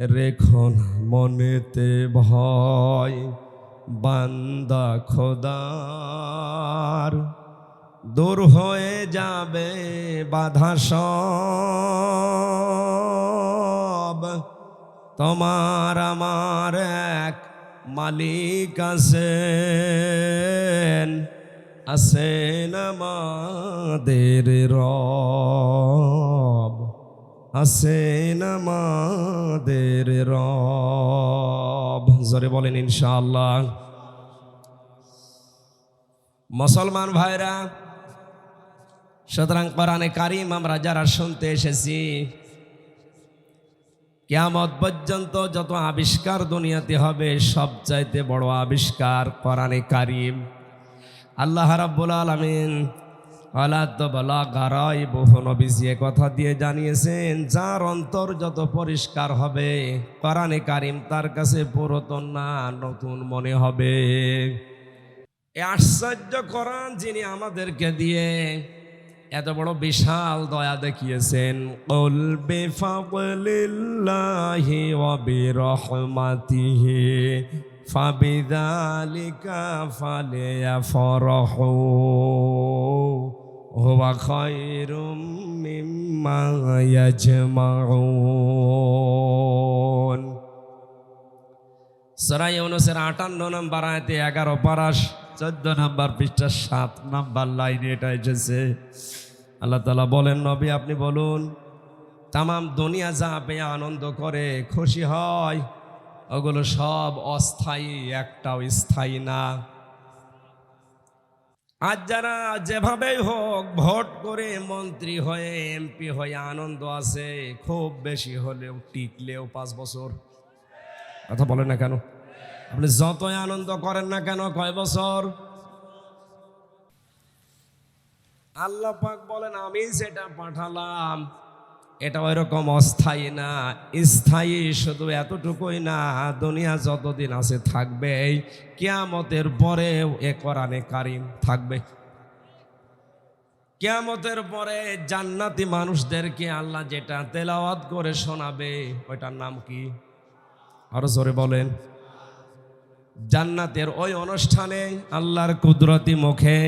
রেখো না মনেতে ভয় বান্দা খোদার, দূর হয়ে যাবে বাধা সব। তোমার আমার এক মালিক আছেন আমাদের রব, আছেন আমাদের রব। জোরে বলেন ইনশাআল্লাহ। মুসলমান ভাইরা, সুতরাং কোরআনে কারিম আমরা যারা শুনতে এসেছি, কিয়ামত পর্যন্ত যত আবিষ্কার দুনিয়াতে হবে সবচাইতে বড় আবিষ্কার কোরআনে কারিম। আল্লাহ রাব্বুল আলামিন নবীজি কথা দিয়ে জানিয়েছেন, যার অন্তর যত পরিষ্কার হবে কোরআনে কারিম তার কাছে পুরাতন না নতুন মনে হবে। এই আশ্চর্য কোরআন যিনি আমাদেরকে দিয়ে এত বড় বিশাল দয়া দেখিয়েছেন, কুল বিফাদলিল্লাহি ওয়া বিরহমাতিহি ফাবিযালিকা ফালিয়াফরাহু হুয়া খায়রুম মিম্মা ইয়াজমাউন। সূরা ইউনূসের 58 নম্বর আয়াতে 11 পারা 14 নম্বর পৃষ্ঠা 7 নম্বর লাইনে এটা এসেছে। আল্লাহ তাআলা বলেন, নবী আপনি বলুন, তামাম দুনিয়া যা পেয়ে আনন্দ করে খুশি হয় ওগুলো সব অস্থায়ী, একটাও স্থায়ী না। আজ যারা যেভাবেই হোক ভোট করে মন্ত্রী হয়ে এমপি হয়ে আনন্দ আছে, খুব বেশি হলেও টিকলেও 5 বছর। কথা বলেন না কেন? আপনি যতই আনন্দ করেন না কেন, কয় বছর? আল্লাহ পাক বলেন, আমি যেটা পাঠালাম এটা ওইরকম অস্থায়ী না, স্থায়ী। শুধু এতটুকুই না, দুনিয়া যতদিন আছে থাকবে, কিয়ামতের পরেও এ কোরআনে কারিম থাকবে। কিয়ামতের পরে জান্নাতি মানুষদেরকে আল্লাহ যেটা তেলাওয়াত করে শোনাবে ওইটার নাম কি? আরো জোরে বলেন। জান্নাতের ওই অনুষ্ঠানে আল্লাহর কুদরতি মুখে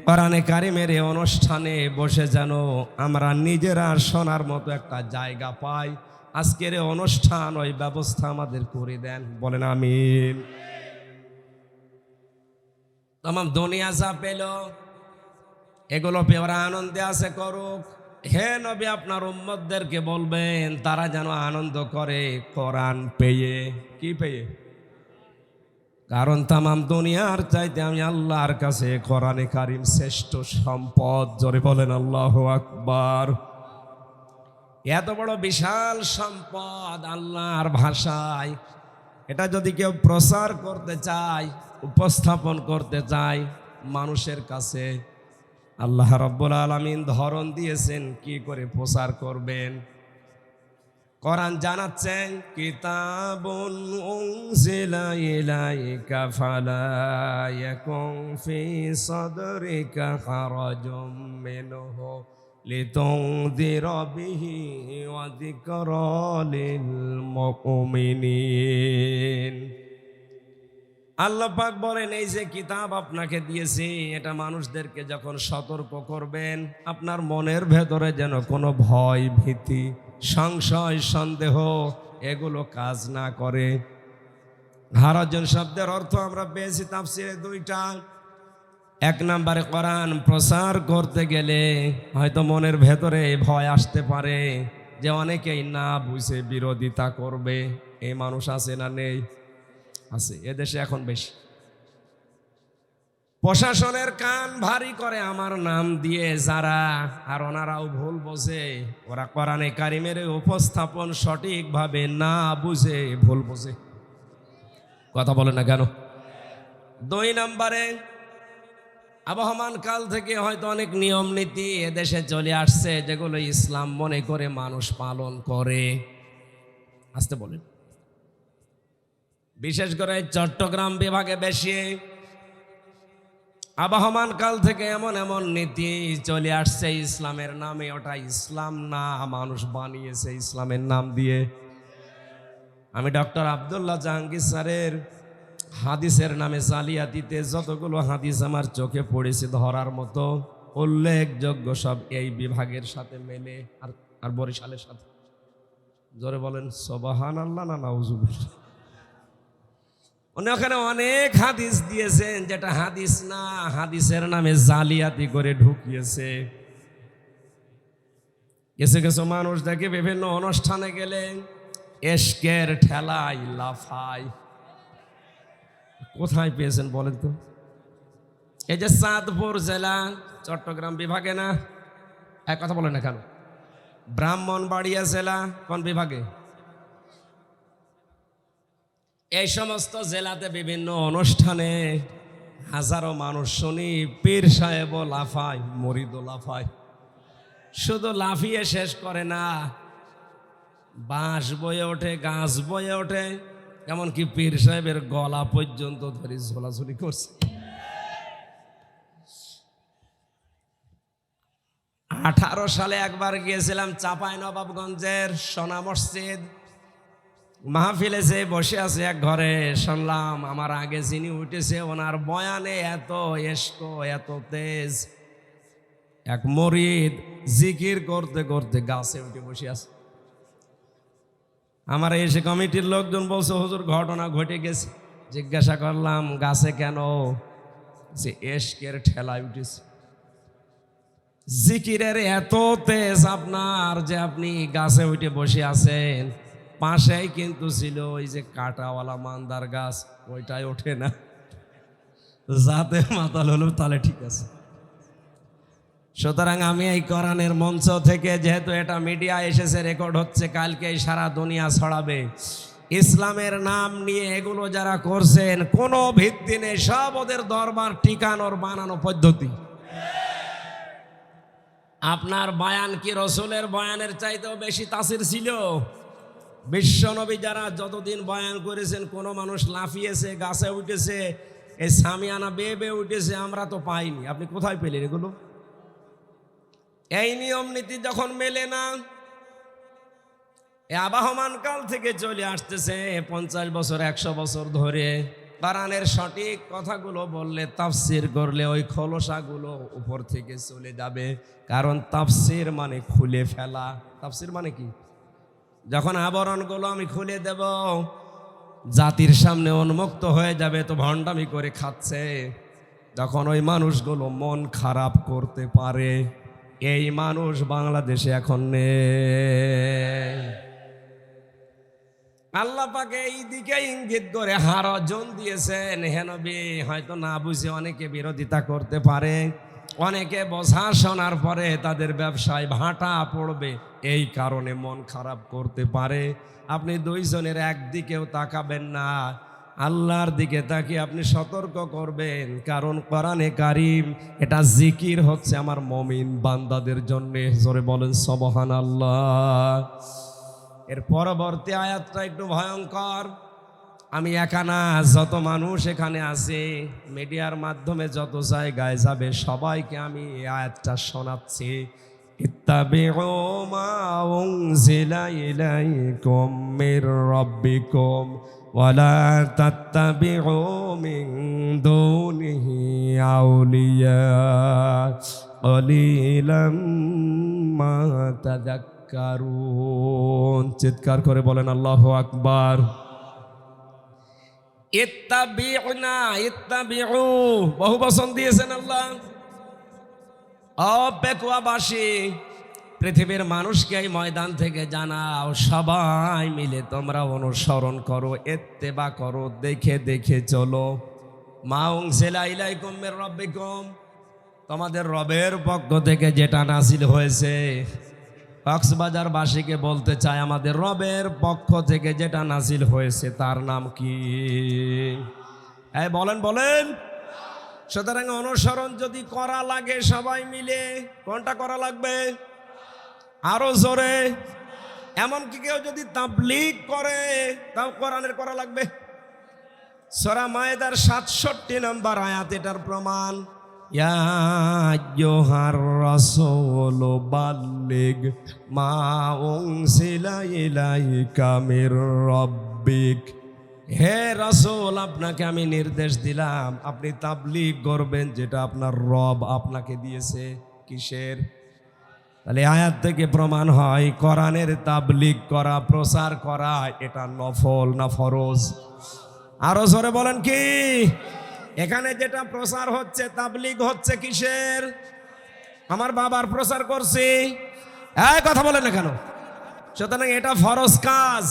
কোরআনে কারিমের এই অনুষ্ঠানে বসে যেন আমরা নিজেরা শোনার মতো একটা জায়গা পাই। আজকের এই অনুষ্ঠান ওই ব্যবস্থা আমাদের করে দেন, বলেন আমিন। তামাম দুনিয়া যা পেল এগুলো পেয়ে ওরা আনন্দে আছে, করুক। হে নবী আপনার উম্মতদেরকে বলবেন তারা যেন আনন্দ করে কোরআন পেয়ে। কি পেয়ে? কারণ তামাম দুনিয়ার চাইতে আমি আল্লাহর কাছে কোরআনে কারিম শ্রেষ্ঠ সম্পদ। জোরে বলেন আল্লাহু আকবার। এত বড় বিশাল সম্পদ আল্লাহর ভাষায়, এটা যদি কেউ প্রচার করতে চায়, উপস্থাপন করতে চায় মানুষের কাছে, আল্লাহ রাব্বুল আলামিন ধরন দিয়েছেন কি করে প্রচার করবেন। কোরআন জানাচ্ছেন, কিতাবুন উনজিলা ইলাইকা ফালা ইয়াকুন ফি সাদরিকা হারাজুম মিনহু লিতুনযিরা বিহি ওয়া যিকরা লিল মুমিনিন। আল্লাহ পাক বলেন, এই যে কিতাব আপনাকে দিয়েছি এটা মানুষদেরকে যখন সতর্ক করবেন, আপনার মনের ভেতরে যেন কোনো ভয়, ভীতি, সংশয়, সন্দেহ এগুলো কাজ না করে। হারাজন শব্দের অর্থ আমরা পেয়েছি তাফসিরে 2টা। 1 নম্বরে কোরআন প্রচার করতে গেলে হয়তো মনের ভেতরে ভয় আসতে পারে যে অনেকেই না বুঝে বিরোধিতা করবে। এই মানুষ আছে না নেই? আছে, এদেশে এখন বেশি। প্রশাসনের কান ভারী করে আমার নাম দিয়ে যারা, আর ওনারাও ভুল বোঝে। ওরা কোরআনে কারিমের উপস্থাপন সঠিকভাবে না বুঝে ভুল বোঝে। কথা বলে না কেন? 2 নম্বরে আবহমান কাল থেকে হয়তো অনেক নিয়ম নীতি এদেশে চলে আসছে যেগুলো ইসলাম মনে করে মানুষ পালন করে। আসতে বলেন। বিশেষ করে চট্টগ্রাম বিভাগে বেশি আবহমান কাল থেকে এমন এমন নীতি চলে আসছে ইসলামের নামে। ওটা ইসলাম না, মানুষ বানিয়েছে ইসলামের নাম দিয়ে। আমি ডক্টর আব্দুল্লাহ জাহাঙ্গীর স্যারের হাদিসের নামে জালিয়াতিতে যতগুলো হাদিস আমার চোখে পড়েছে ধরার মতো উল্লেখযোগ্য সব এই বিভাগের সাথে মেলে আর বরিশালের সাথে। জোরে বলেন সুবহানাল্লাহ না নাউজুবিল্লাহ। উনি ওখানে অনেক হাদিস দিয়েছেন যেটা হাদিস না, হাদিসের নামে জালিয়াতি করে ঢুকিয়েছে। কিছু কিছু মানুষ দেখে বিভিন্ন অনুষ্ঠানে গেলে এশকের ঠেলাই লাফায়। কোথায় পেয়েছেন বলেন তো? এই যে চাঁদপুর জেলা চট্টগ্রাম বিভাগে না, এক কথা বলেন না কেন? ব্রাহ্মণবাড়িয়া জেলা কোন বিভাগে? এই সমস্ত জেলাতে বিভিন্ন অনুষ্ঠানে হাজারো মানুষ শুনি পীর সাহেবও লাফায়, মরিদও লাফায়। শুধু লাফিয়ে শেষ করে না, বাঁশ বয়ে ওঠে, গাছ বয়ে ওঠে, এমনকি পীর সাহেবের গলা পর্যন্ত ধরে ঝোলাঝুলি করছে। 18 সালে একবার গিয়েছিলাম চাঁপাইনবাবগঞ্জের সোনা মসজিদ মাহফিলে, যে বসে আছে এক ঘরে, শুনলাম আমার আগে যিনি উঠেছে ওনার বয়ানে এত এশক, এত তেজ। এক মরিদ জিকির করতে করতে গাছে উঠে বসে আছে। আমার এসে কমিটির লোকজন বলছে হুজুর ঘটনা ঘটে গেছে। জিজ্ঞাসা করলাম গাছে কেন? যে এশকের ঠেলায় উঠেছে। জিকিরের এত তেজ আপনার যে আপনি গাছে উঠে বসে আছেন। পাশেই কিন্তু ছিল ওই যে কাঁটাওয়ালা মান্দার গাছ, ওইটাই ওঠে না। যাতে মাতাল হলো তাহলে ঠিক আছে। সুতরাং আমি এই কোরআনের মঞ্চ থেকে, যেহেতু এটা মিডিয়া এসেছে, রেকর্ড হচ্ছে, কালকে সারা দুনিয়া ছড়াবে, ইসলামের নাম নিয়ে এগুলো যারা করছেন কোনো ভিত্তি নেই, সব ওদের দরবার ঠিকানোর বানানো পদ্ধতি। আপনার বয়ান কি রসুলের বয়ানের চাইতেও বেশি তাসির ছিল? বিশ্বনবী যারা যতদিন বয়ান করেছেন, কোনো মানুষ লাফিয়েছে, গাছে উঠেছে, এই সামিয়ানা বেয়ে বেয়ে উঠেছে, আমরা তো পাইনি। আপনি কোথায় পেলেন এগুলো? এই নিয়ম নীতি যখন মেলে না, এই আবাহমান কাল থেকে চলে আসতেছে 50 বছর 100 বছর ধরে, কোরআনের সঠিক কথাগুলো বললে, তাফসির করলে ওই খোলসাগুলো উপর থেকে চলে যাবে। কারণ তাফসির মানে খুলে ফেলা। তাফসির মানে কি? যখন আবরণগুলো আমি খুলে দেব, জাতির সামনে উন্মুক্ত হয়ে যাবে, তো ভণ্ডামি করে খাচ্ছে, যখন ওই মানুষগুলো মন খারাপ করতে পারে। এই মানুষ বাংলাদেশে এখন নেই। আল্লাহ পাক এই দিকে ইঙ্গিত করে হারজন দিয়েছেন। হে নবী, হয়তো না বুঝে অনেকে বিরোধিতা করতে পারে, অনেকে বোঝা শোনার পরে তাদের ব্যবসায় ভাটা পড়বে, এই কারণে মন খারাপ করতে পারে। আপনি দুইজনের একদিকেও তাকাবেন না, আল্লাহর দিকে তাকিয়ে আপনি সতর্ক করবেন। কারণ কোরআনে কারীম এটা জিকির হচ্ছে আমার মুমিন বান্দাদের জন্য। জোরে বলেন সুবহানাল্লাহ। এর পরবর্তী আয়াতটা একটু ভয়ঙ্কর। আমি একা না, যত মানুষ এখানে আছে, মিডিয়ার মাধ্যমে যত জায়গায় যাবে, সবাইকে আমি এই আয়াতটা শোনাচ্ছি। ইত্তাবিউ মা উনজিলা ইলাইকুম মির রাব্বিকুম ওয়ালা তাত্তাবিউ মিন দুনিহি আউলিয়া কলিলাম মা তাযাক্কারুন। চিৎকার করে বলেন আল্লাহু আকবার। ইত্তাবিউনা, ইত্তাবিউ বহু বচন দিয়েছেন আল্লাহ। অপেকুয়াবাসী, পৃথিবীর মানুষকে এই ময়দান থেকে জানাও, সবাই মিলে তোমরা অনুসরণ করো, ইত্তেবা করো, দেখে দেখে চলো। মা উনজিলা ইলাইকুম মির রাব্বিকুম, তোমাদের রবের পক্ষ থেকে যেটা নাযিল হয়েছে। কক্সবাজারবাসীকে বলতে চাই, আমাদের রবের পক্ষ থেকে যেটা নাযিল হয়েছে তার নাম কি? এই বলেন বলেন। সুতরাং অনুসরণ যদি করা লাগে সবাই মিলে, কোনটা করা লাগবে? আরো জোরে। এমনকি কেউ যদি তাবলীগ করে, তাও কোরআনের করা লাগবে। সূরা মায়েদার 67 নম্বর আয়াত এটার প্রমাণ। ইয়া আইয়ুহার রাসূলু বাল্লিগ মা উনজিলা ইলাইকা মির রাব্বিক। হে রাসূল, আপনাকে আমি নির্দেশ দিলাম আপনি তাবলীগ করবেন যেটা আপনার রব আপনাকে দিয়েছে। কিসের? তাহলে আয়াত থেকে প্রমাণ হয় কোরআনের তাবলীগ করা, প্রচার করা এটা নফল না ফরজ? আরো জোরে বলেন কি? এখানে যেটা প্রচার হচ্ছে, তাবলীগ হচ্ছে কিসের? আমার বাবার প্রচার করছি, এই কথা বলেন না কেন? সুতরাং এটা ফরজ কাজ।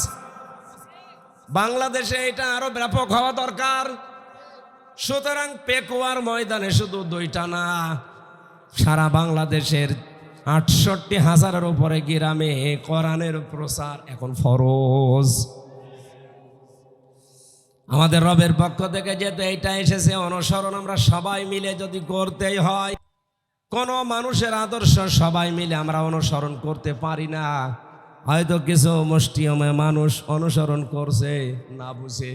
বাংলাদেশে এটা আরো ব্যাপক হওয়া দরকার। সুতরাং পেকুয়ার ময়দানে শুধু দুইটা না, সারা বাংলাদেশের ৬৮,০০০ উপরে গ্রামে কোরআনের প্রচার এখন ফরজ। আমাদের রবের পক্ষ থেকে যেহেতু এইটা এসেছে, অনুসরণ আমরা সবাই মিলে যদি করতেই হয়, কোন মানুষের আদর্শ সবাই মিলে আমরা অনুসরণ করতে পারি না। হয়তো কিছু মুষ্টিমেয় মানুষ অনুসরণ করছে না বুঝে।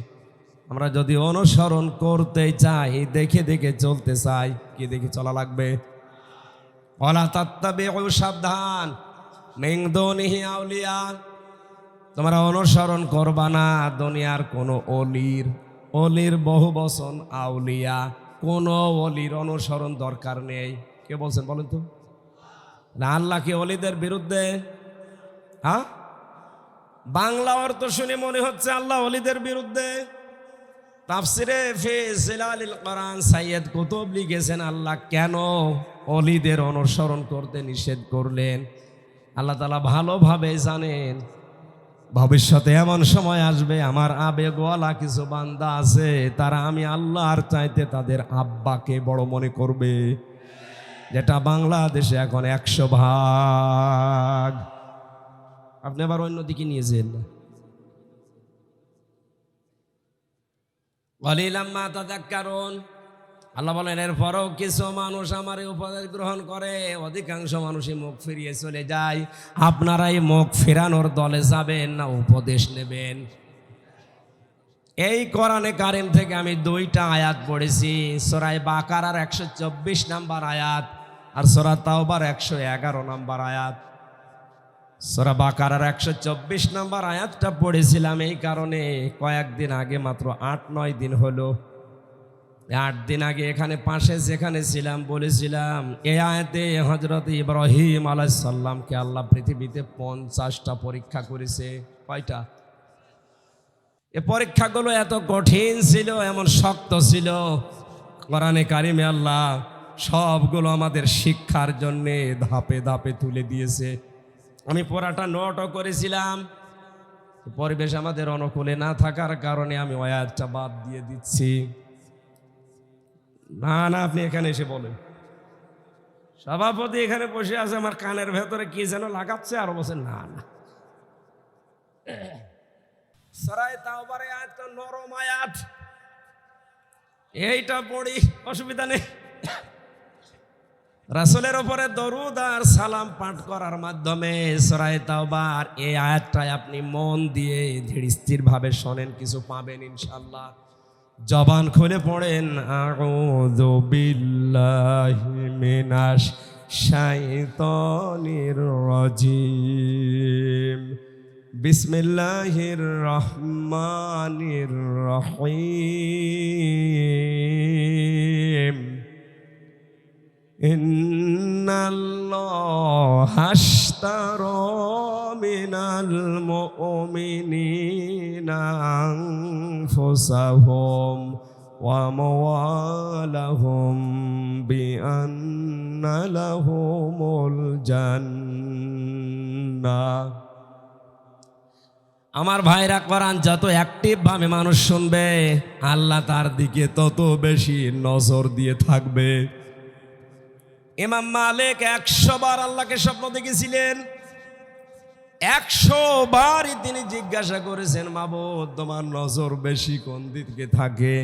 আমরা যদি অনুসরণ করতে চাই, দেখে দেখে চলতে চাই, কি দেখে চলা লাগবে? ওয়ালা তাত্তাবিউ, সাবধান, মিন দুনিহি আউলিয়া, তোমরা অনুসরণ করবা না দুনিয়ার কোন অলির। অলির বহু বচন আউলিয়া, কোন অলির অনুসরণ দরকার নেই। কে বলছেন বলেন তো? না, আল্লাহ কি অলিদের বিরুদ্ধে? হ্যাঁ, বাংলা অর্থ শুনে মনে হচ্ছে আল্লাহ অলিদের বিরুদ্ধে। তাফসিরে ফি জিলালিল কোরআন সাইয়্যিদ কুতুব লিখেছেন আল্লাহ কেন অলিদের অনুসরণ করতে নিষেধ করলেন। আল্লাহ তাআলা ভালোভাবে জানেন ভবিষ্যতে এমন সময় আসবে, আমার আবেগওয়ালা কিছু বান্দা আছে, তারা আমি আল্লাহর চাইতে তাদের আব্বাকে বড় মনে করবে, যেটা বাংলাদেশে এখন ১০০%। আপনি আবার অন্যদিকে নিয়েছেন। ওয়ালিলাম মা তাযাক্কারুন, আল্লাহ বলেন এরপরও কিছু মানুষ আমার উপদেশ গ্রহণ করে, অধিকাংশ মানুষই মুখ ফিরিয়ে চলে যায়। আপনারাই মুখ ফেরানোর দলে যাবেন না উপদেশ নেবেন? এই কোরআনে কারিম থেকে আমি দুইটা আয়াত পড়েছি, সূরা বাকারার ১২৪ নম্বর আয়াত আর সূরা তাওবার ১১১ নম্বর আয়াত। সূরা বাকারার ১২৪ নম্বর আয়াতটা পড়েছিলাম এই কারণে, কয়েকদিন আগে, মাত্র ৮-৯ দিন হলো, ৮ দিন আগে এখানে পাশে যেখানে ছিলাম বলেছিলাম এই আয়াতে হযরত ইব্রাহিম আলাইহিস সালামকে আল্লাহ পৃথিবীতে ৫০টা পরীক্ষা করেছে। কয়টা? এই পরীক্ষাগুলো এত কঠিন ছিল, এমন শক্ত ছিল, কোরআনে কারিমে আল্লাহ সবগুলো আমাদের শিক্ষার জন্যে ধাপে ধাপে তুলে দিয়েছে। আমি পুরাটা নোটও করেছিলাম, পরিবেশ আমাদের অনুকূলে না থাকার কারণে আমি ওই আয়াতটা বাদ দিয়ে দিচ্ছি। না না, আপনি এখানে এসে বলেন। সভাপতি এখানে বসে আছে, আমার কানের ভেতরে কি যেন লাগাচ্ছে, আর বলছেন না না। সূরা তাওবার আয়াতটা নরম আয়াত, এইটা পড়ি, অসুবিধা নেই। রাসূলের উপরে দরুদ আর সালাম পাঠ করার মাধ্যমে সূরা তাওবার এই আয়াতটায় আপনি মন দিয়ে ধীর স্থির ভাবে শোনেন, কিছু পাবেন ইনশাআল্লাহ। জবান খুলে পড়েন, আউযু বিল্লাহি মিনাশ শাইতানির রাজিম, বিসমিল্লাহির রহমানির রহিম, ইন্নাল্লাহা আশতারা মিনাল মুমিনিনা আনফুসাহুম ওয়া আমওয়ালাহুম বিআন্না লাহুমুল জান্নাহ। আমার ভাইরা, কোরআন যত অ্যাক্টিভ ভাবে মানুষ শুনবে, আল্লাহ তার দিকে তত বেশি নজর দিয়ে থাকবে। ইমাম মালিক ১০০ বার আল্লাহকে স্বপ্ন দেখেছিলেন, ১০০ বারই তিনি জিজ্ঞাসা করেছেন, মাবুদ তোমার নজর বেশি কোন দিকে থাকে?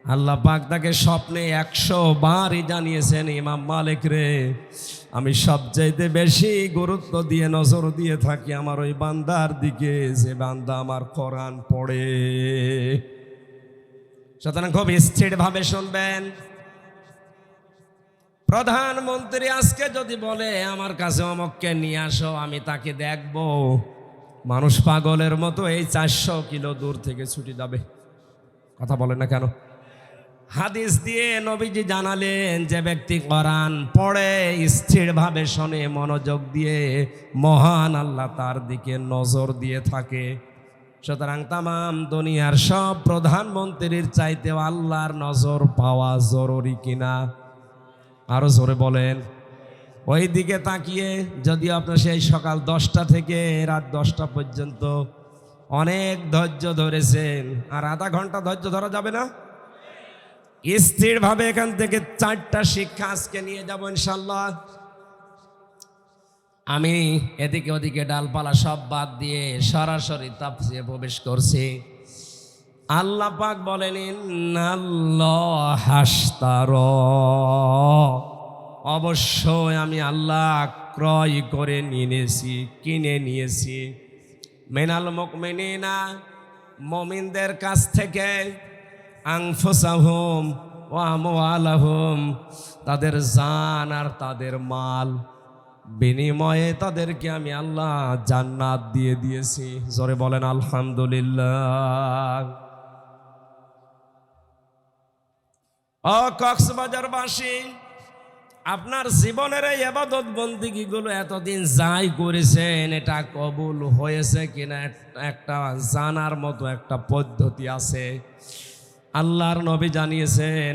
আল্লাহ পাক তাকে স্বপ্নে ১০০ বারই জানিয়েছেন, ইমাম মালিক রে, আমি সবচাইতে বেশি গুরুত্ব দিয়ে নজর দিয়ে থাকি আমার ওই বান্দার দিকে, যে বান্দা আমার কোরআন পড়ে। সুতরাং খুব স্থির ভাবে শুনবেন। প্রধানমন্ত্রী আজকে যদি বলে আমার কাছে অমককে নিয়ে আসো, আমি তাকে দেখব, মানুষ পাগলের মতো এই 400 কিলো দূর থেকে ছুটে যাবে। কথা বলে না কেন? হাদিস দিয়ে নবীজি জানালেন, যে ব্যক্তি কোরআন পড়ে স্থিরভাবে শোনে মনোযোগ দিয়ে, মহান আল্লাহ তার দিকে নজর দিয়ে থাকে। সুতরাং তামাম দুনিয়ার সব প্রধানমন্ত্রীর চাইতেও আল্লাহর নজর পাওয়া জরুরি কিনা? আরো জোরে বলেন। ওই দিকে তাকিয়ে যদি আপনি সেই সকাল 10টা থেকে রাত 10টা পর্যন্ত অনেক ধৈর্য ধরেছেন, আর আধা ঘন্টা ধৈর্য ধরা যাবে না? স্থিরভাবে এখান থেকে 4টা শিক্ষা আজকে নিয়ে যাব ইনশাল্লাহ। আমি এদিকে ওদিকে ডালপালা সব বাদ দিয়ে সরাসরি তাফসীরে প্রবেশ করছি। আল্লাহ পাক বলেন, ইন্নাল্লাহ হাশতারা, অবশ্যই আমি আল্লাহ ক্রয় করে নিয়েছি, কিনে নিয়েছি, মিনাল মুমিনিনা, মুমিনদের কাছ থেকে, আনফুসাহুম ওয়া আমওয়ালাহুম, তাদের জান আর তাদের মাল, বিনিময়ে তাদেরকে আমি আল্লাহ জান্নাত দিয়ে দিয়েছি। জোরে বলেন আলহামদুলিল্লাহ। ও কক্সবাজারবাসী, আপনার জীবনের এই ইবাদত বন্দেগীগুলো এতদিন যাই করেছেন, এটা কবুল হয়েছে কিনা একটা জানার মতো একটা পদ্ধতি আছে। আল্লাহর নবী জানিয়েছেন,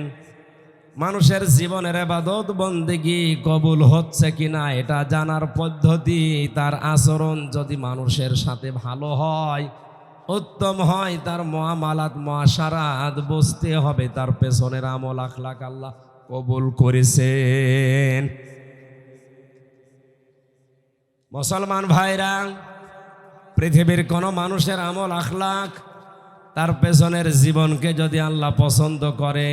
মানুষের জীবনের ইবাদত বন্দেগী কবুল হচ্ছে কিনা এটা জানার পদ্ধতি, তার আচরণ যদি মানুষের সাথে ভালো হয়, উত্তম হয়, তার মুআমালাত মুআশারাত বুঝতে হবে তার পেছনের আমল আখলাক আল্লাহ কবুল করেছেন। মুসলমান ভাইরা, পৃথিবীর কোন মানুষের আমল আখলাক, তার পেছনের জীবনকে যদি আল্লাহ পছন্দ করে,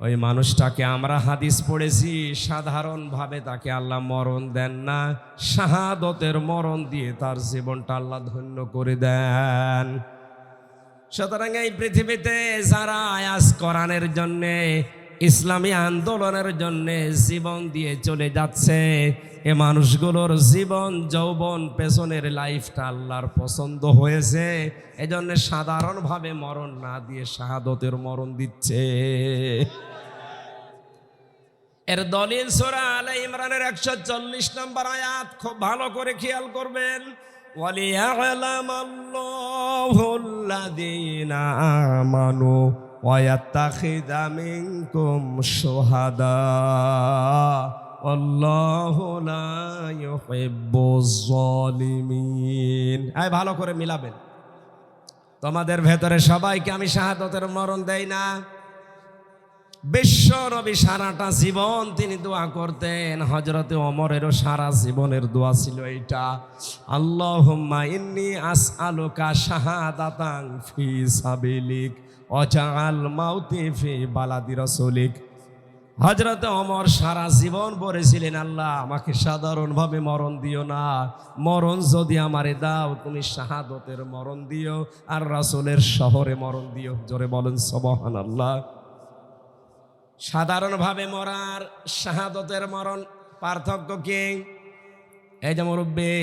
ওই মানুষটাকে আমরা হাদিস পড়েছি সাধারণভাবে তাকে আল্লাহ মরণ দেন না, শাহাদতের মরণ দিয়ে তার জীবনটা আল্লাহ ধন্য করে দেন। সুতরাং এই পৃথিবীতে যারা আয়াজ কোরআনের জন্যে, ইসলামী আন্দোলনের জন্যে জীবন দিয়ে চলে যাচ্ছে, এ মানুষগুলোর জীবন যৌবন পেছনের লাইফটা আল্লাহর পছন্দ হয়েছে, এজন্য সাধারণভাবে মরণ না দিয়ে শাহাদতের মরণ দিচ্ছে। এর দলিল সূরা আলে ইমরানের 140 নম্বর আয়াত, খুব ভালো করে খেয়াল করবেন। ওয়ালিয়ালামাল্লাহুল্লাযীনা আমানু ওয়া ইয়াত্তাখিযা মিনকুম শুহাদা আল্লাহু লা ইউহিব্বুজ জালিমিন। এই ভালো করে মিলাবেন। তোমাদের ভেতরে সবাইকে আমি শাহাদতের মরণ দেই না। বিশ্ব নবী সারাটা জীবন তিনি দোয়া করতেন, হযরতে ওমরেরও সারা জীবনের দোয়া ছিল এইটা, আল্লাহুম্মা ইন্নী আসআলুকা শাহাদাতান ফি সাবিলিক ওয়াজআল মাউতি ফি বালাদি রাসূলিক। হযরতে ওমর সারা জীবন বলেছিলেন, আল্লাহ আমাকে সাধারণভাবে মরণ দিও না, মরণ যদি আমারে দাও তুমি শাহাদতের মরণ দিও, আর রাসূলের শহরে মরণ দিও। জোরে বলেন সুবহানাল্লাহ। সাধারণভাবে মরার শাহাদতের মরণ পার্থক্য কি? এই যে মুরব্বী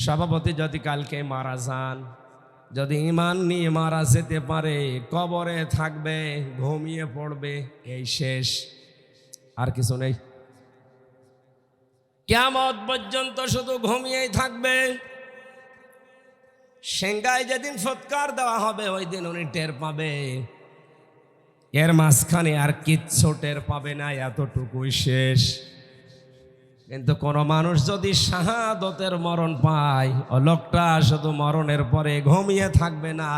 সভাপতি যদি কালকে মারা যান, যদি ঈমান নিয়ে মারা যেতে পারে, কবরে থাকবে, ঘুমিয়ে পড়বে, এই শেষ, আর কিছু নেই। কিয়ামত পর্যন্ত শুধু ঘুমিয়েই থাকবে। সিংহায় যেদিন ফুৎকার দেওয়া হবে ওই দিন উনি টের পাবে, এর মাঝখানে আর কিচ্ছু টের পাবে না, এতটুকুই শেষ। কিন্তু কোন মানুষ যদি শাহাদতের মরণ পায়, ও লোকটা শুধু মরণের পরে ঘুমিয়ে থাকবে না,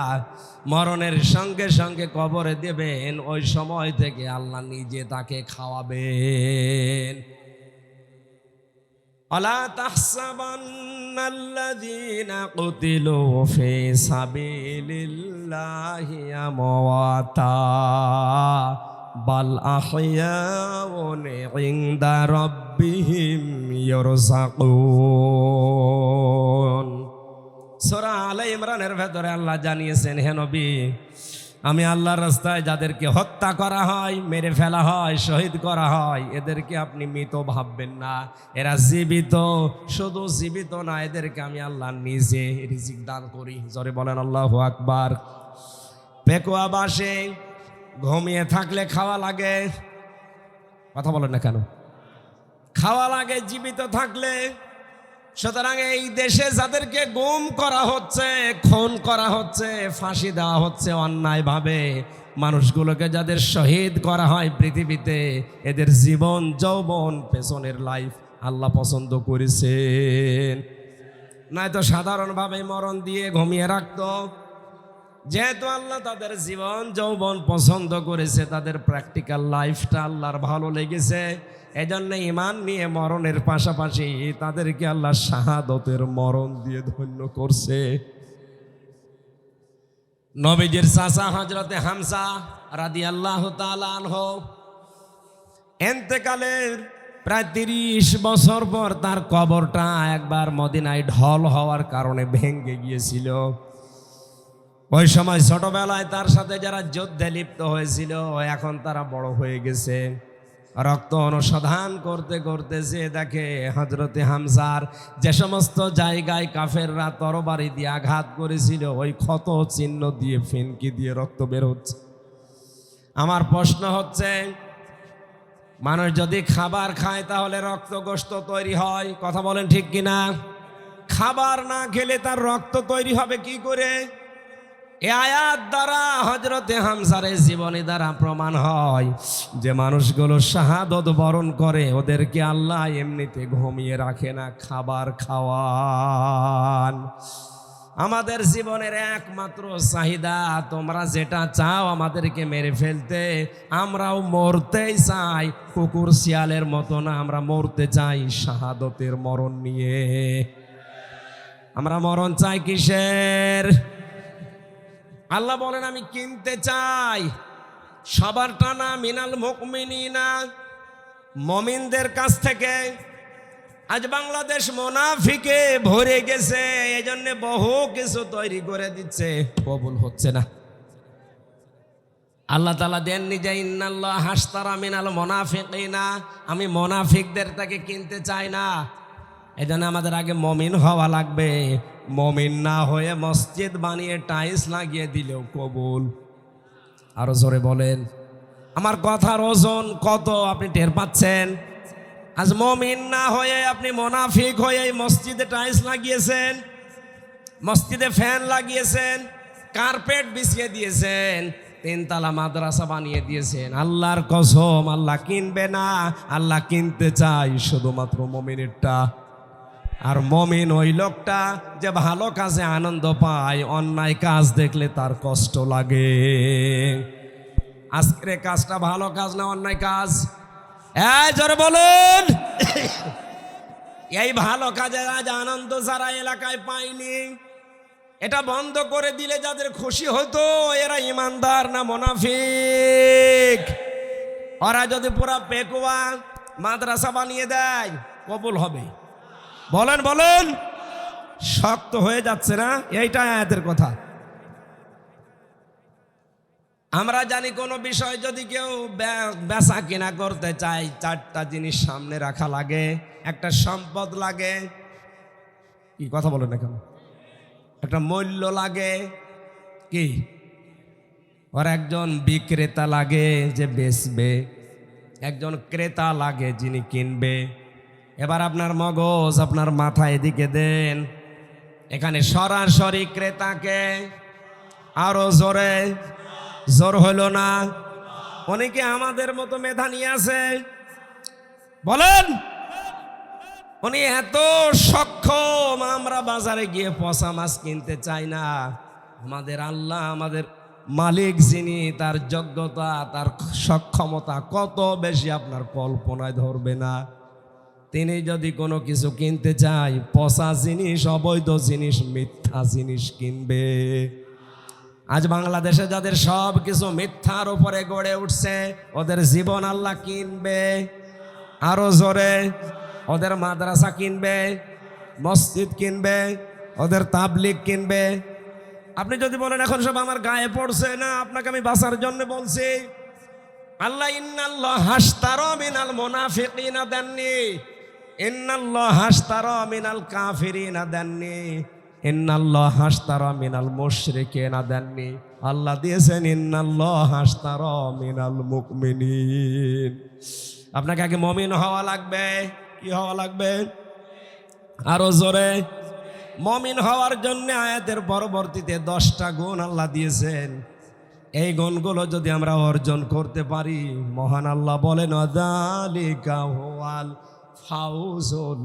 মরণের সঙ্গে সঙ্গে কবরে দেবেন, ওই সময় থেকে আল্লাহ নিজে তাকে খাওয়াবেন। আলা তাহসাবান্নাল্লাযীনা কুতিলু ফি সাবিলিল্লাহি আমওয়াতা বাল আহইয়াউন ইনদা রাব্বিহিম ইরযাকুন। সূরা আলে ইমরানের ভেতরে আল্লাহ জানিয়েছেন, হে নবী আমি আল্লাহর রাস্তায় যাদেরকে হত্যা করা হয়, মেরে ফেলা হয়, শহীদ করা হয়, এদেরকে আপনি মৃত ভাববেন না, এরা জীবিত। শুধু জীবিত না, এদেরকে আমি আল্লাহ নিজে রিজিক দান করি। জোরে বলেন আল্লাহু আকবার। পেকুয়া বাসে ঘুমিয়ে থাকলে খাওয়া লাগে, কথা বলেন না কেন? খাওয়া লাগে জীবিত থাকলে। সুতরাং এই দেশে যাদেরকে গুম করা হচ্ছে, খুন করা হচ্ছে, ফাঁসি দেওয়া হচ্ছে অন্যায়ভাবে, মানুষগুলোকে যাদের শহীদ করা হয় পৃথিবীতে, এদের জীবন যৌবন পেছনের লাইফ আল্লাহ পছন্দ করেছেন। নয়তো সাধারণভাবে মরণ দিয়ে ঘুমিয়ে রাখতো। যেহেতু আল্লাহ তাদের জীবন যৌবন পছন্দ করেছে, তাদের প্র্যাকটিক্যাল লাইফটা আল্লাহর ভালো লেগেছে, এজন্য ঈমান নিয়ে মরণের পাশাপাশি তাদেরকে আল্লাহ শাহাদতের মরণ দিয়ে ধন্য করছে। নবীজির চাচা হযরতে হামজা রাদিয়াল্লাহু তাআলা আনহু ইন্তেকালের প্রায় 30 বছর পর তার কবরটা একবার মদিনায় ঢল হওয়ার কারণে ভেঙে গিয়েছিল। ওই সময় ছোটবেলায় তার সাথে যারা যুদ্ধে লিপ্ত হয়েছিল, এখন তারা বড় হয়ে গেছে। রক্ত অনুসন্ধান করতে করতে যে দেখে হযরতে হামজার যে সমস্ত জায়গায় কাফেররা তরবারি দিয়ে আঘাত করেছিল, ওই ক্ষত চিহ্ন দিয়ে ফিনকি দিয়ে রক্ত বের হচ্ছে। আমার প্রশ্ন হচ্ছে, মানুষ যদি খাবার খায় তাহলে রক্ত গোশত তৈরি হয়, কথা বলেন ঠিক কিনা? খাবার না খেলে তার রক্ত তৈরি হবে কি করে? এই আয়াত দ্বারা হযরতে হামজার জীবনী দ্বারা প্রমাণ হয় যে মানুষগুলো শাহাদত বরণ করে, ওদেরকে আল্লাহ এমনিতে ঘুমিয়ে রাখে না, খাবার খাওয়ান। আমাদের জীবনের একমাত্র চাহিদা, তোমরা যেটা চাও আমাদেরকে মেরে ফেলতে, আমরাও মরতেই চাই। কুকুর শিয়ালের মতো না, আমরা মরতে চাই শাহাদতের মরণ নিয়ে। আমরা মরণ চাই কিসের? আল্লাহ বলেন আমি কিনতে চাই সবার টানা মিনাল মুমিনিনা, মুমিনদের কাছ থেকে। আজ বাংলাদেশ মুনাফিকে ভরে গেছে, এজন্য বহু কিছু তৈরি করে দিচ্ছে, কবুল হচ্ছে না। আল্লাহ তাআলা দেননি যে ইন্নাল্লাহ হাশতারা মিনাল মুনাফিকিনা, আমি মুনাফিকদের তাকে কিনতে চাই না। এজন্য আমাদের আগে মুমিন হওয়া লাগবে। মুমিন না হয়ে মসজিদ বানিয়ে টাইলস লাগিয়ে দিলেও কবুল। আরো জোরে বলেন। আমার কথার ওজন কত আপনি টের পাচ্ছেন? আজ মুমিন না হয়ে আপনি মুনাফিক হয়ে মসজিদে টাইলস লাগিয়েছেন, মসজিদে ফ্যান লাগিয়েছেন, কার্পেট বিছিয়ে দিয়েছেন, 3 তলা মাদ্রাসা বানিয়ে দিয়েছেন। আল্লাহর কসম আল্লাহ কিনবে না, আল্লাহ কিনতে চাই শুধুমাত্র মুমিনেরটা। আর মুমিন ওই লোকটা যে ভালো কাজে আনন্দ পায়, অন্যায় কাজ দেখলে তার কষ্ট লাগে। আজকের কাজটা ভালো কাজ না অন্যায় কাজ? জোরে বলুন। এই ভালো কাজে আজ আনন্দ যারা এলাকায় পায়নি, এটা বন্ধ করে দিলে যাদের খুশি হতো, এরা ইমানদার না মুনাফিক? ওরা যদি পুরা পেকুয়া মাদ্রাসা বানিয়ে দেয়, কবুল হবে? বলেন বলেন। শক্ত হয়ে যাচ্ছে না? এইটাই আয়াতের কথা। আমরা জানি কোনো বিষয় যদি কেউ বেচা কিনা করতে চায়, 4টা জিনিস সামনে রাখা লাগে। একটা সম্পদ লাগে, কি কথা বলেন না কেন? একটা মূল্য লাগে, কি? আর একজন বিক্রেতা লাগে যে বেচবে, একজন ক্রেতা লাগে যিনি কিনবে। এবার আপনার মগজ, আপনার মাথা এদিকে দেন। এখানে সরাসরি ক্রেতাকে, আরো জোরে, জোর হলো না? অনেকে আমাদের মতো মেধা নিয়ে আছে, বলেন। উনি এত সক্ষম, আমরা বাজারে গিয়ে পচা মাছ কিনতে চাই না। আমাদের আল্লাহ, আমাদের মালিক যিনি, তার যোগ্যতা, তার সক্ষমতা কত বেশি আপনার কল্পনায় ধরবে না। তিনি যদি কোনো কিছু কিনতে চায়, পচা জিনিস, অবৈধ জিনিস, মিথ্যা জিনিস কিনবে। আজ বাংলাদেশে যাদের সব কিছু মিথ্যার উপরে গড়ে উঠছে, ওদের জীবন আল্লাহ কিনবে। আরো জোরে। ওদের মাদ্রাসা কিনবে, মসজিদ কিনবে, ওদের তাবলিগ কিনবে। আপনি যদি বলেন এখন সব আমার গায়ে পড়ছে না, আপনাকে আমি বাঁচার জন্য বলছি। আল্লাহ ইন্নাল্লাহ হাশতারা মিনাল মুনাফিকিনা দেননি, ইন্নাল্লাহ হাশতারা মিনাল কাফিরিনা দেননি, ইন্নাল্লাহ হাশতারা মিনাল মুশরিকিনা দেননি। আল্লাহ দিয়েছেন ইন্নাল্লাহ হাশতারা মিনাল মুমিনিন। আপনাকে আগে মুমিন হওয়া লাগবে। কি হওয়া লাগবে? আরো জোরে। মুমিন হওয়ার জন্য আয়াতের পরবর্তীতে 10টা গুণ আল্লাহ দিয়েছেন। এই গুণগুলো যদি আমরা অর্জন করতে পারি, মহান আল্লাহ বলেন যালিকা হুয়াল ফাউজুল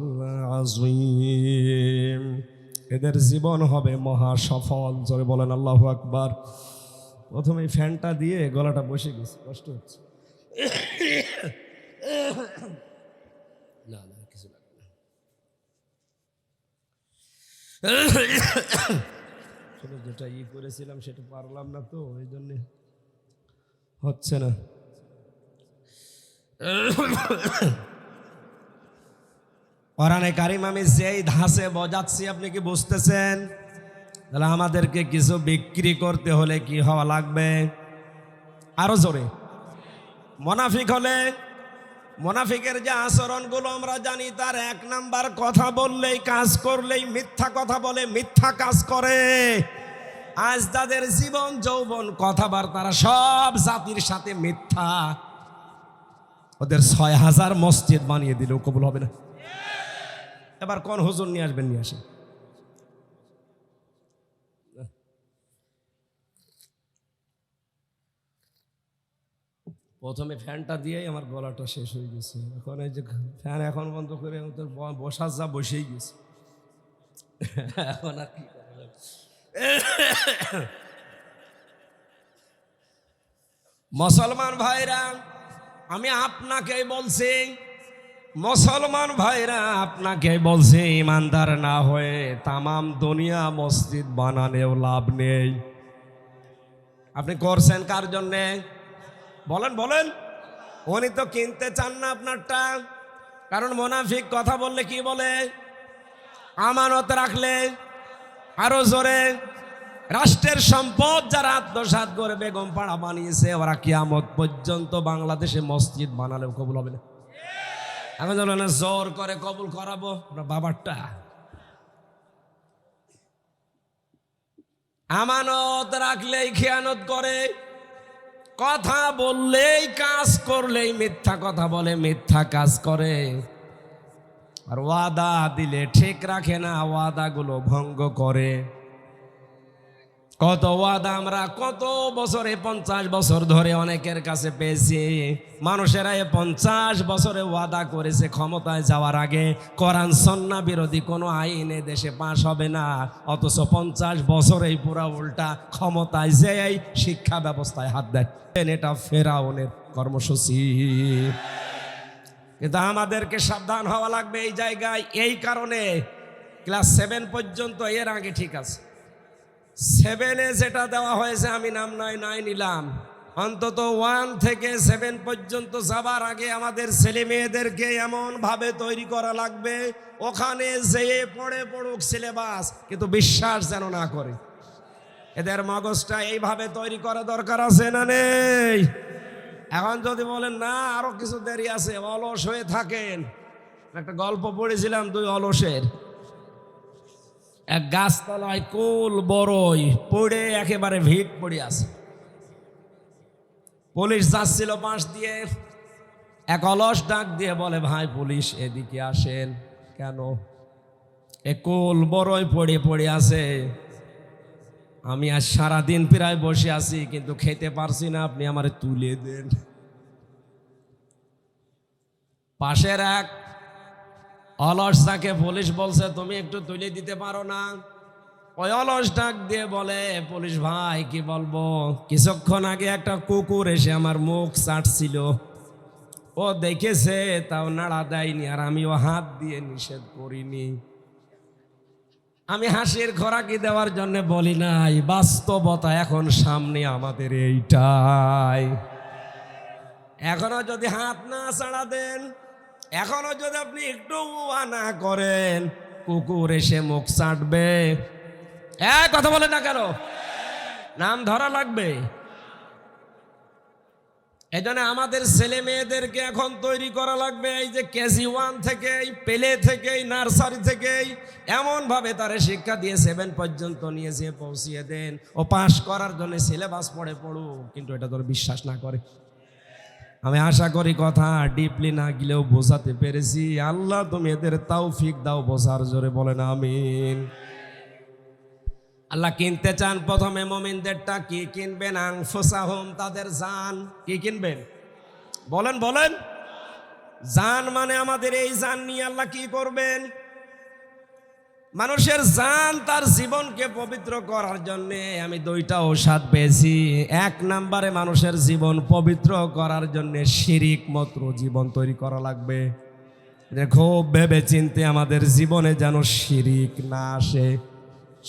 আযীম, এদের জীবন হবে মহা সফল। জোরে বলেন আল্লাহু আকবার। প্রথমে ফ্যানটা দিয়ে গলাটা বসে গেছে, কষ্ট হচ্ছে। না না কিছু লাগে না। যেটা করেছিলাম সেটা পারলাম না, তো এই জন্য হচ্ছে না। কোরআনে কারিম আমি যেই ধাঁচে বজাচ্ছি, আপনি কি বুঝতেছেন? তাহলে আমাদেরকে কিছু বিক্রি করতে হলে কি হওয়া লাগবে? আরো জোরে। মুনাফিক হলে, মুনাফিকের যে আচরণগুলো আমরা জানি, তার 1 নাম্বার কথা বললেই কাজ করলেই মিথ্যা কথা বলে, মিথ্যা কাজ করে। আজ তাদের জীবন যৌবন কথাবার্তারা সব জাতির সাথে মিথ্যা। ওদের 6000 মসজিদ বানিয়ে দিলেও কবুল হবে না। এবার কোন হুজুর নিয়ে আসবেন? নিয়ে আসেন। প্রথমে ফ্যানটা দিয়েই আমার গলাটা শেষ হয়ে গেছে। এখন এই যে ফ্যান এখন বন্ধ করে বসার যা বসেই গেছে, এখন আর কি করা যাবে? মুসলমান ভাইরা, আমি আপনাকেই বলছি, মুসলমান ভাইরা আপনাকে বলছি, ইমানদার না হয়ে তামাম দুনিয়া মসজিদ বানানেও লাভ নেই। আপনি করছেন কার জন্যে? বলেন বলেন। উনি তো কিনতে চান না আপনারটা। কারণ মুনাফিক কথা বললে কি বলে? আমানত রাখলে। আরো জোরে। রাষ্ট্রের সম্পদ যারা আত্মসাৎ করে বেগম পাড়া বানিয়েছে, ওরা কিয়ামত পর্যন্ত বাংলাদেশে মসজিদ বানালেও কবুল হবে না। আমি বললাম না জোর করে কবুল করাবো, বাবারটা। আমানত রাখলেই খেয়ানত করে, কথা বললেই কাজ করলেই মিথ্যা কথা বলে, মিথ্যা কাজ করে। আর ওয়াদা দিলে ঠিক রাখে না, ওয়াদাগুলো ভঙ্গ করে। কত ওয়াদা আমরা কত বছরে, 50 বছর ধরে অনেকের কাছে পেয়েছি। মানুষেরা 50 বছরে ওয়াদা করেছে ক্ষমতায় যাওয়ার আগে কোরআন সুন্নাহ বিরোধী কোনো আইন দেশে পাশ হবে না, অথচ 50 বছরেই পুরা উল্টা ক্ষমতায় যেই শিক্ষা ব্যবস্থায় হাত দেয়। এটা ফেরাউনের কর্মসূচি। কিন্তু আমাদেরকে সাবধান হওয়া লাগবে এই জায়গায়। এই কারণে ক্লাস 7 পর্যন্ত, এর আগে ঠিক আছে, 7-এ যেটা দেওয়া হয়েছে আমি নাম নাই নিলাম, অন্তত 1 থেকে 7 পর্যন্ত যাবার আগে আমাদের ছেলে মেয়েদেরকে এমন ভাবে তৈরি করা লাগবে, ওখানে যেয়ে পড়ুক সিলেবাস, কিন্তু বিশ্বাস যেন না করে। এদের মগজটা এইভাবে তৈরি করা দরকার আছে না নেই? এখন যদি বলেন না আরো কিছু দেরি আছে, অলস হয়ে থাকেন। একটা গল্প পড়েছিলাম 2 অলসের। এক গাছতলায় কুল বড়ই পড়ে একেবারে ভিট পড়ে আছে। পুলিশ যাচ্ছিল পাশ দিয়ে, এক অলস ডাক দিয়ে বলে, ভাই পুলিশ এদিকে আসেন। কেন? এ কুল বড়ই পড়ে আছে, আমি আজ সারাদিন প্রায় বসে আছি কিন্তু খেতে পারছি না, আপনি আমারে তুলে দেন। পাশের এক অলস তাকে পুলিশ বলছে, তুমি একটু তুলে দিতে পারো না? ওই অলস ডাক দিয়ে বলে, পুলিশ ভাই কি বলবো, কিছুক্ষণ আগে একটা কুকুর এসে আমার মুখ চাটছিল, ও দেখেছে তাও নাড়া দেয়নি, আর আমিও হাত দিয়ে নিষেধ করিনি। আমি হাসির খোরাকি দেওয়ার জন্য বলি নাই, বাস্তবতা এখন সামনে আমাদের এইটাই। এখনো যদি হাত না ছাড়া দেন, এখনো যদি আপনি একটু না করেন, কুকুর এসে মুখ চাটবে, কথা বলে না কেন? নাম ধরা লাগবে। এই জন্য আমাদের ছেলে মেয়েদেরকে এখন তৈরি করা লাগবে। এই যে কেজি 1 থেকেই, পেলে থেকেই, নার্সারি থেকেই এমন ভাবে তারা শিক্ষা দিয়ে 7 পর্যন্ত নিয়ে যেয়ে পৌঁছিয়ে দেন। ও পাশ করার জন্য সিলেবাস পড়ুক, কিন্তু এটা তোর বিশ্বাস না করে। আমি আশা করি কথা ডিপলি না গেলেও বোঝাতে পেরেছি। আল্লাহ তুমি এদের তৌফিক দাও বোঝার, জোরে বলেন আমিন। আল্লাহ কিনতে চান প্রথমে মুমিনদেরটা কি কিনবেন? আনফুসাহুম, তাদের জান। কি কিনবেন? বলেন বলেন। জান মানে আমাদের এই জান নিয়ে আল্লাহ কি করবেন? মানুষের জান তার জীবনকে পবিত্র করার জন্য আমি 2টা ঔষধ পেয়েছি। 1 নম্বরে মানুষের জীবন পবিত্র করার জন্য শিরিক মুক্ত জীবন তৈরি করা লাগবে। খুব ভেবে চিন্তে আমাদের জীবনে যেন শিরিক না আসে।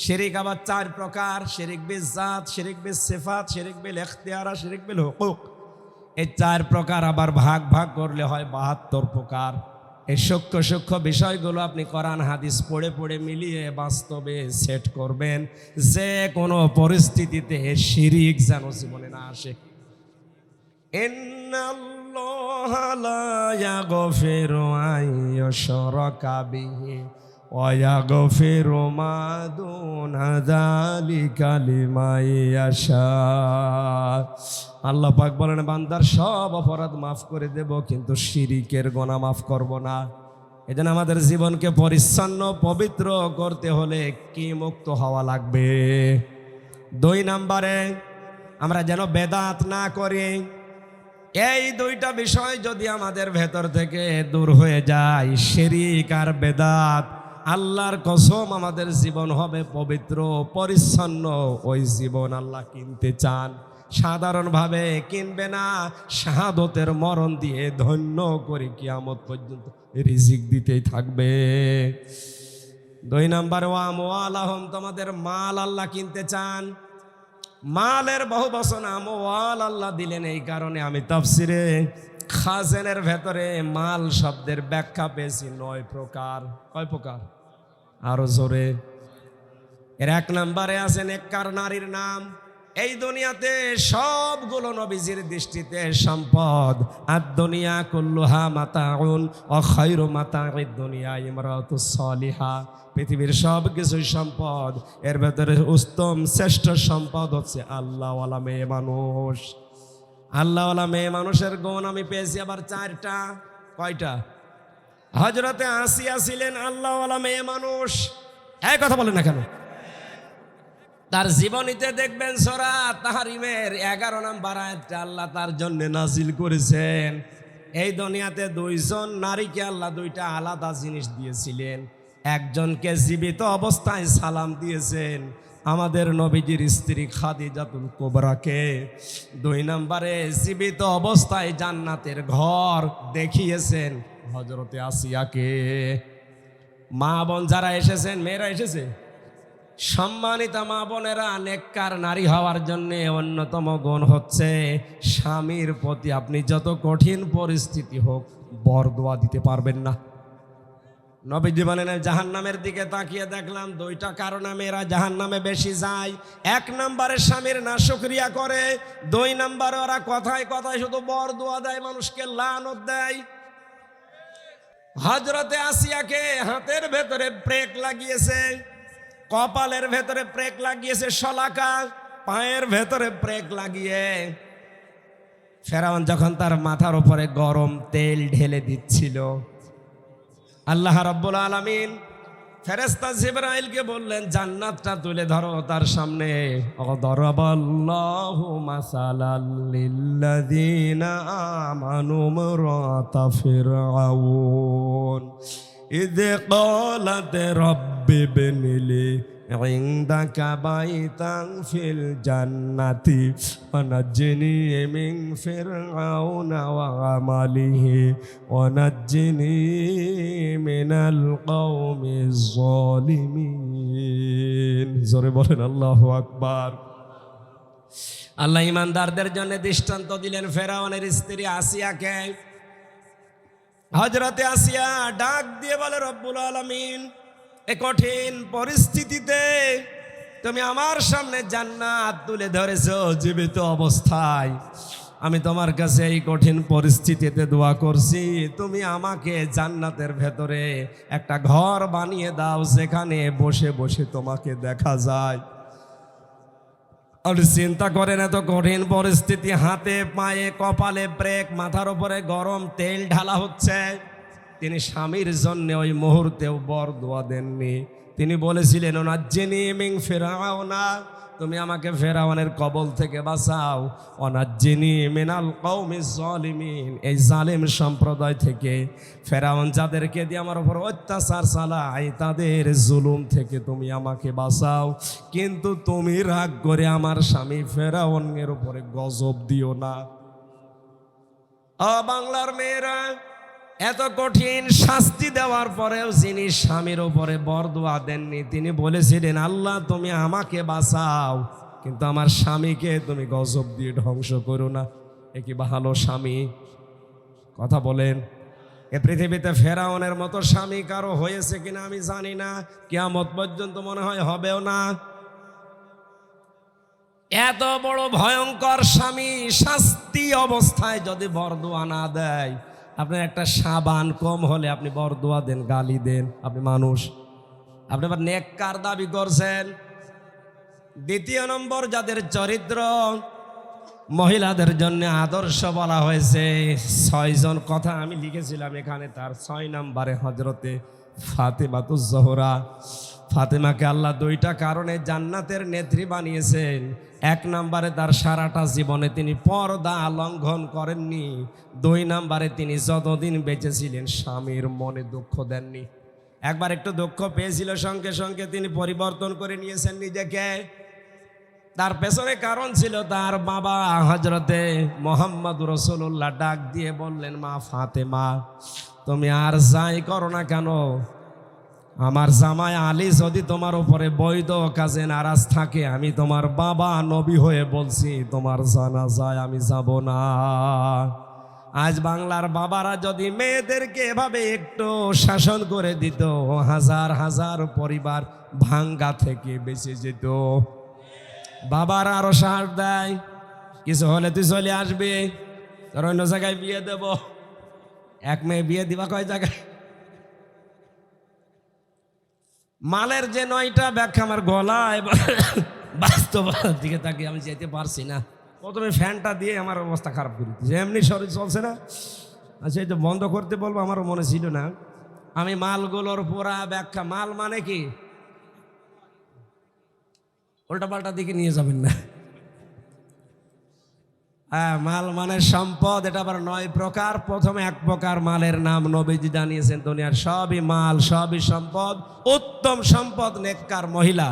শিরিক আবার 4 প্রকার: শিরিক বিল জাত, শিরিক বিল সিফাত, শিরিক বিল ইখতিয়ার, শিরিক বিল হুকুক। এই 4 প্রকার আবার ভাগ ভাগ করলে হয় 72 প্রকার। এই সূক্ষ্ম সূক্ষ্ম বিষয়গুলো আপনি কোরআন হাদিস পড়ে পড়ে মিলিয়ে বাস্তবে সেট করবেন, যে কোনো পরিস্থিতিতে শিরিক যেন জীবনে না আসে। ইন্নাল্লাহা লা ইয়াগফিরু আন ইউশরাকা বিহি ওয়া ইয়াগফিরু মা দুনা যালিকা লিমান ইয়াশা। আল্লাহ পাক বলেন, বান্দার সব অপরাধ মাফ করে দেব, কিন্তু শিরিকের গুনাহ মাফ করব না। এজন্য আমাদের জীবনকে পরিচ্ছন্ন পবিত্র করতে হলে কি মুক্ত হওয়া লাগবে? 2 নম্বরে আমরা যেন বেদাত না করি। এই 2টা বিষয় যদি আমাদের ভেতর থেকে দূর হয়ে যায়, শিরিক আর বেদাত, আল্লাহর কসম আমাদের জীবন হবে পবিত্র পরিচ্ছন্ন। ওই জীবন আল্লাহ কিনতে চান, সাধারণভাবে কিনবে না, শাহাদতের মরণ দিয়ে ধন্য করে কিয়ামত পর্যন্ত রিজিক দিতেই থাকবে। 2 নম্বর, ওয়া আমওয়ালাহুম, তোমাদের মাল আল্লাহ কিনতে চান। মালের বহু বচন আমওয়াল আল্লাহ দিলেন এই কারণে, আমি তাফসিরে খাজেনের ভেতরে মাল শব্দের ব্যাখ্যা পেয়েছি 9 প্রকার। কয় প্রকার? আরো জোরে। এর 1 নম্বরে আছে নেককার নারীর নাম। এই দুনিয়াতে সবগুলো নবীজির দৃষ্টিতে সম্পদ। আদ-দুনিয়া কুল্লুহা মাতাউন ওয়া খায়রু মাতাউদ দুনিয়া ইমরাতুস সালিহা। পৃথিবীর সব কিছুই সম্পদ, এর ভেতরে উত্তম শ্রেষ্ঠ সম্পদ হচ্ছে আল্লাহওয়ালা মেয়ে মানুষ। আল্লাহওয়ালা মেয়ে মানুষের গুণ আমি পেয়েছি আবার 4টা। কয়টা? হযরতে আসিয়া ছিলেন আল্লাহওয়ালা মেয়ে মানুষ। এই কথা বলেন না কেন? তার জীবনীতে দেখবেন সূরা তাহরিমের 11 নম্বর আয়াতটা আল্লাহ তার জন্য নাজিল করেছেন। এই দুনিয়াতে 2 জন নারীকে আল্লাহ 2টা আলাদা জিনিস দিয়েছিলেন। একজনকে জীবিত অবস্থায় সালাম দিয়েছেন, আমাদের নবীজির স্ত্রী খাদিজাতুল কুবরাকে। 2 নম্বরে জীবিত অবস্থায় জান্নাতের ঘর দেখিয়েছেন হযরতে আসিয়াকে। মা বোন যারা এসেছেন, মেয়েরা এসেছে, সম্মানিতা মা বোনেরা, নেককার নারী হওয়ার জন্য অন্যতম গুণ হচ্ছে স্বামীর প্রতি আপনি যত কঠিন পরিস্থিতি হোক বরদোয়া দিতে পারবেন না। নবীজি বলেন, জাহান্নামের দিকে তাকিয়ে দেখলাম 2টা কারণে মেয়েরা জাহান্নামে বেশি যায়। 1 নম্বরে স্বামীর নাশকরিয়া করে, 2 নম্বরে ওরা কথায় কথায় শুধু বরদোয়া দেয়, মানুষকে লানত দেয়। হযরতে আসিয়াকে হাতের ভেতরে ব্রেক লাগিয়েছে, কপালের ভেতরে ব্রেক লাগিয়েছে শলাকা, পায়ের ভেতরে ব্রেক লাগিয়ে ফেরাউন যখন তার মাথার উপরে গরম তেল ঢেলে দিচ্ছিল, আল্লাহ রাব্বুল আলামিন ফেরেশতা জিবরাইলকে বললেন, জান্নাতটা তুলে ধরো তার সামনে। দরাবাল্লাহু মাসালাল লিল্লাযিনা আমানু ইমরাতা ফিরআউন ইয ক্বালাত রাব্বি ইবনিলি ইনদাকা বাইতান ফিল জান্নাতি ওয়ানাজ্জিনি মিন ফিরআউনা ওয়া আমালিহি ওয়ানাজ্জিনি মিনাল কওমিজ যালিমিন। জোরে বলেন আল্লাহু আকবার। আল্লাহ ইমানদারদের জন্য দৃষ্টান্ত দিলেন ফেরাউনের স্ত্রী আসিয়াকে। হযরতে আসিয়া ডাক দিয়ে বলে, রব্বুল আলামিন, এ কঠিন পরিস্থিতিতে তুমি আমার সামনে জান্নাত তুলে ধরেছো জীবিত অবস্থায়। আমি তোমার কাছে এই কঠিন পরিস্থিতিতে দোয়া করছি, তুমি আমাকে জান্নাতের ভেতরে একটা ঘর বানিয়ে দাও, যেখানে বসে বসে তোমাকে দেখা যায়। আর চিন্তা করেন, এত কঠিন পরিস্থিতি, হাতে পায়ে কপালে ব্রেক, মাথার উপরে গরম তেল ঢালা হচ্ছে। তিনি স্বামীর জন্য ওই মুহূর্তেও বর দোয়া দেননি। তিনি বলেছিলেন, ওনাজ্জিনি মিন ফিরাউনা, তুমি আমাকে ফেরাউনের কবল থেকে বাঁচাও, ওনাজ্জিনি মিনাল কওমিজ জালিমিন, এই জালিম সম্প্রদায় থেকে, ফেরাউন যাদেরকে দিয়ে আমার উপর অত্যাচার চালায় তাদের জুলুম থেকে তুমি আমাকে বাঁচাও, কিন্তু তুমি রাগ করে আমার স্বামী ফেরাউনের উপরে গজব দিও না। বাংলার মেয়েরা, এত কঠিন শাস্তি দেওয়ার পরেও যিনি স্বামীর উপরে বরদোয়া দেননি, তিনি বলেছিলেন, আল্লাহ তুমি আমাকে বাঁচাও, কিন্তু আমার স্বামীকে তুমি গজব দিয়ে ধ্বংস করো না। এ কি ভালো স্বামী? কথা বলেন। এ পৃথিবীতে ফেরাউনের মতো স্বামী কারো হয়েছে কিনা আমি জানি না, কিয়ামত পর্যন্ত মনে হয় হবেও না। এত বড় ভয়ঙ্কর স্বামী শাস্তি অবস্থায় যদি বরদোয়া না দেয়, আপনার একটা সাবান কম হলে আপনি বরদোয়া দেন, গালি দেন, আপনি মানুষ, আপনি আবার নেককার দাবি করছেন। দ্বিতীয় নম্বর, যাদের চরিত্র মহিলাদের জন্য আদর্শ বলা হয়েছে, 6 জন কথা আমি লিখেছিলাম এখানে, তার 6 নম্বরে হযরতে ফাতেমাতুজ জোহরা। ফাতেমাকে আল্লাহ 2টা কারণে জান্নাতের নেত্রী বানিয়েছেন। 1 নম্বরে তার সারাটা জীবনে তিনি পর্দা লঙ্ঘন করেননি। 2 নম্বরে তিনি যতদিন বেঁচে ছিলেন স্বামীর মনে দুঃখ দেননি। একবার একটু দুঃখ পেয়েছিল, সঙ্গে সঙ্গে তিনি পরিবর্তন করে নিয়েছেন নিজেকে। তার পেছনে কারণ ছিল, তার বাবা হযরতে মুহাম্মদ রাসূলুল্লাহ ডাক দিয়ে বললেন, মা ফাতেমা, তুমি আর যাই করো না কেন, আমার জামাই আলী যদি তোমার উপরে বৈধ কাজে নারাজ থাকে, আমি তোমার বাবা নবী হয়ে বলছি, তোমার জানাজায় আমি যাব না। আজ বাংলার বাবারা যদি মেয়েদেরকে এভাবে একটু শাসন করে দিত, হাজার হাজার পরিবার ভাঙ্গা থেকে বেঁচে যেত। বাবারা আরো সাহস দেয়, কিছু হলে তুই চলে আসবি, তোর অন্য জায়গায় বিয়ে দেব। এক মেয়ে বিয়ে দিবা কয় জায়গায়? মালের যে 9টা ব্যাখ্যা আমার গলায় বাস্তবতার দিকে তাকিয়ে আমি যেতে পারছি না। প্রথমে ফ্যানটা দিয়ে আমার অবস্থা খারাপ করে দিচ্ছে, এমনি শরীর চলছে না। আচ্ছা, এই তো বন্ধ করতে বলবো, আমারও মনে ছিল না। আমি মালগুলোর পুরা ব্যাখ্যা, মাল মানে কি, উল্টা পাল্টা দিকে নিয়ে যাবেন না। হ্যাঁ, মাল মানে সম্পদ, এটা আবার 9 প্রকার। প্রথমে 1 প্রকার মালের নাম নবীজি জানিয়েছেন, দুনিয়ার সবই মাল, সবই সম্পদ। উত্তম সম্পদ নেককার মহিলা।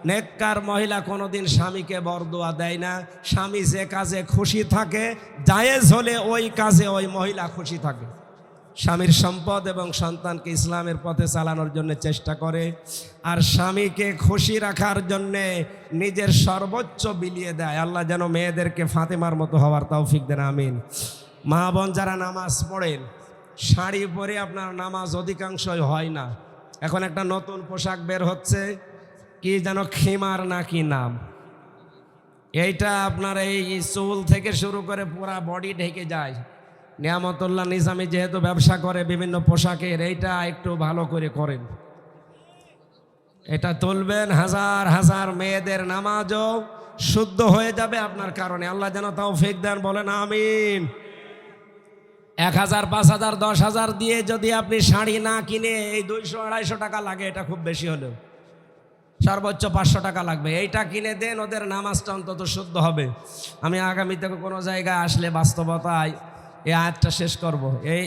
নেককার মহিলা কোনোদিন স্বামীকে বরদোয়া দেয় না। স্বামী যে কাজে খুশি থাকে, জায়েজ হলে ওই কাজে ওই মহিলা খুশি থাকে। স্বামীর সম্পদ এবং সন্তানকে ইসলামের পথে চালানোর জন্য চেষ্টা করে, আর স্বামীকে খুশি রাখার জন্যে নিজের সর্বোচ্চ বিলিয়ে দেয়। আল্লাহ যেন মেয়েদেরকে ফাতেমার মতো হওয়ার তৌফিক দেন, আমিন। মা বোন যারা নামাজ পড়েন, শাড়ি পরে আপনার নামাজ অধিকাংশই হয় না। এখন একটা নতুন পোশাক বের হচ্ছে, কি যেন খিমার না কি নাম, এইটা আপনার এই চুল থেকে শুরু করে পুরা বডি ঢেকে যায়। নিয়ামতুল্লাহ নিজামী যেহেতু ব্যবসা করে বিভিন্ন পোশাকের, এইটা একটু ভালো করে করেন, এটা তুলবেন। হাজার হাজার মেয়েদের নামাজও শুদ্ধ হয়ে যাবে আপনার কারণে। আল্লাহ যেন তৌফিক দেন, বলেন আমিন। 1000, 5000, 10,000 দিয়ে যদি আপনি শাড়ি না কিনে, এই 200-250 টাকা লাগে, এটা খুব বেশি হলেও সর্বোচ্চ 500 টাকা লাগবে, এইটা কিনে দেন, ওদের নামাজটা অন্তত শুদ্ধ হবে। আমি আগামীতে কোনো জায়গায় আসলে বাস্তবতায় এই আয়াতটা শেষ করব। এই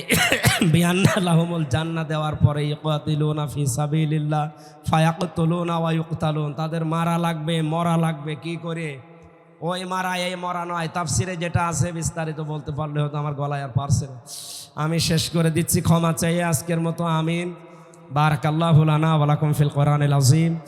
বিআন্না লাহুমুল জান্নাহ দেওয়ার পরে ইকাতিলুনা ফি সাবিলিল্লাহ ফায়াকতুলুনা ওয়া ইউকতালুন, তাদের মারা লাগবে, মরা লাগবে। কি করে? ওই মারা এই মরা নয়, তাফসিরে যেটা আছে বিস্তারিত বলতে পারলে হয়তো আমার গলায় আর পারছে না। আমি শেষ করে দিচ্ছি, ক্ষমা চাই আজকের মতো, আমিন। বারাকাল্লাহু লানা ওয়া লাকুম ফিল কোরআনিল আযীম।